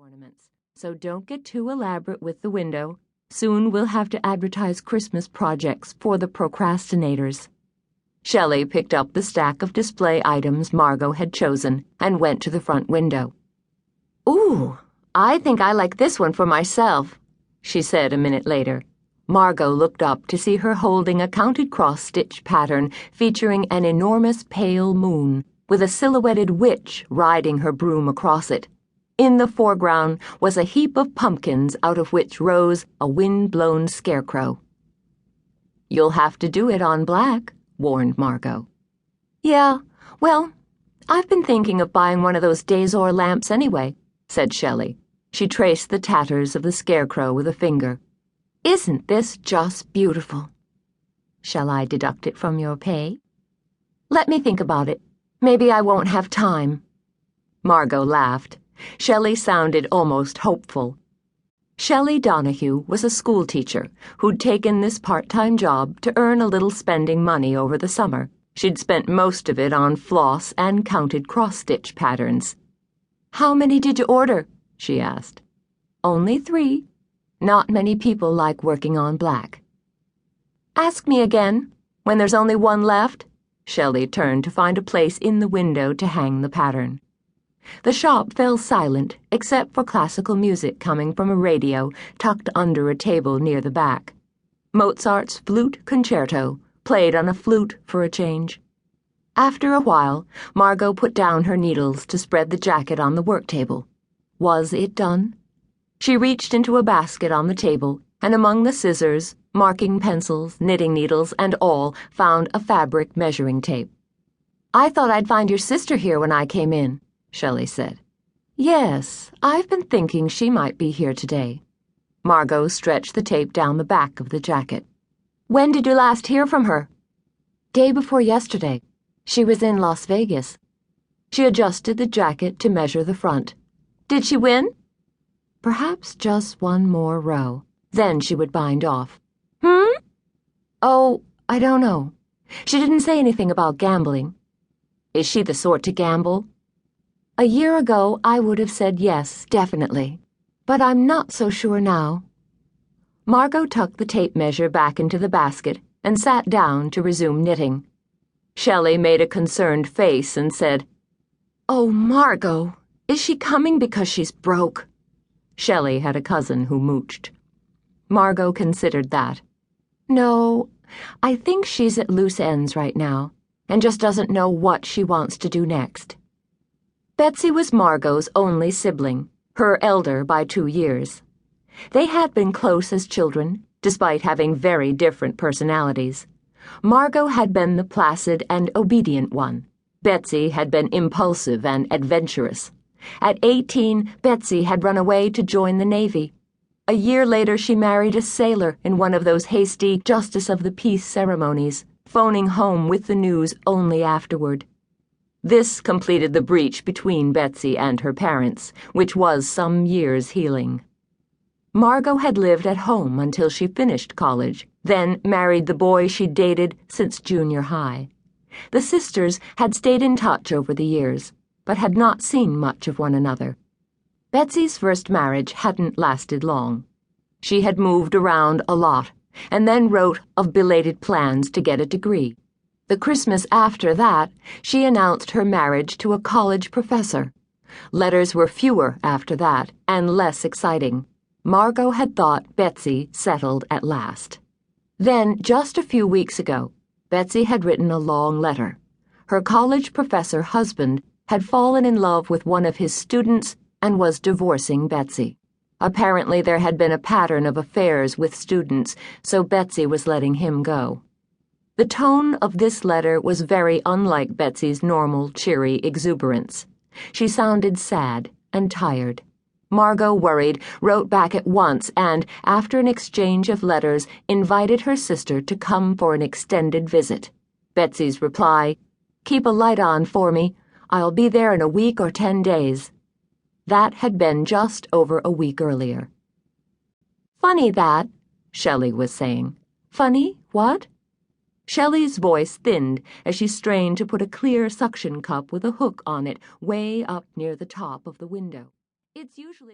ornaments, so don't get too elaborate with the window. Soon we'll have to advertise Christmas projects for the procrastinators. Shelley picked up the stack of display items Margot had chosen and went to the front window. "Ooh, I think I like this one for myself," she said a minute later. Margot looked up to see her holding a counted cross-stitch pattern featuring an enormous pale moon, with a silhouetted witch riding her broom across it. In the foreground was a heap of pumpkins out of which rose a wind-blown scarecrow. "You'll have to do it on black," warned Margot. "Yeah, well, I've been thinking of buying one of those Dazor lamps anyway," said Shelley. She traced the tatters of the scarecrow with a finger. "Isn't this just beautiful?" "Shall I deduct it from your pay?" "Let me think about it. Maybe I won't have time." Margot laughed. Shelley sounded almost hopeful. Shelley Donahue was a schoolteacher who'd taken this part-time job to earn a little spending money over the summer. She'd spent most of it on floss and counted cross-stitch patterns. "How many did you order?" she asked. "Only 3. Not many people like working on black." "Ask me again, when there's only one left." Shelley turned to find a place in the window to hang the pattern. The shop fell silent except for classical music coming from a radio tucked under a table near the back. Mozart's Flute Concerto, played on a flute for a change. After a while, Margot put down her needles to spread the jacket on the work table. Was it done? She reached into a basket on the table, and among the scissors, marking pencils, knitting needles, and all, found a fabric measuring tape. "I thought I'd find your sister here when I came in," Shelley said. "Yes, I've been thinking she might be here today." Margot stretched the tape down the back of the jacket. "When did you last hear from her?" "Day before yesterday. She was in Las Vegas." She adjusted the jacket to measure the front. "Did she win?" "Perhaps just one more row. Then she would bind off." "Oh, I don't know. She didn't say anything about gambling." "Is she the sort to gamble?" "A year ago, I would have said yes, definitely. But I'm not so sure now." Margot tucked the tape measure back into the basket and sat down to resume knitting. Shelley made a concerned face and said, "Oh, Margot, is she coming because she's broke?" Shelley had a cousin who mooched. Margot considered that. "No, I think she's at loose ends right now, and just doesn't know what she wants to do next." Betsy was Margot's only sibling, her elder by 2 years. They had been close as children, despite having very different personalities. Margot had been the placid and obedient one. Betsy had been impulsive and adventurous. At 18, Betsy had run away to join the Navy. A year later, she married a sailor in one of those hasty Justice of the Peace ceremonies, phoning home with the news only afterward. This completed the breach between Betsy and her parents, which was some years healing. Margot had lived at home until she finished college, then married the boy she'd dated since junior high. The sisters had stayed in touch over the years, but had not seen much of one another. Betsy's first marriage hadn't lasted long. She had moved around a lot, and then wrote of belated plans to get a degree. The Christmas after that, she announced her marriage to a college professor. Letters were fewer after that, and less exciting. Margot had thought Betsy settled at last. Then, just a few weeks ago, Betsy had written a long letter. Her college professor husband had fallen in love with one of his students and was divorcing Betsy. Apparently there had been a pattern of affairs with students, so Betsy was letting him go. The tone of this letter was very unlike Betsy's normal, cheery exuberance. She sounded sad and tired. Margot, worried, wrote back at once and, after an exchange of letters, invited her sister to come for an extended visit. Betsy's reply, "Keep a light on for me. I'll be there in a week or 10 days." That had been just over a week earlier. "Funny that," Shelley was saying. "Funny what?" Shelley's voice thinned as she strained to put a clear suction cup with a hook on it way up near the top of the window. "It's usually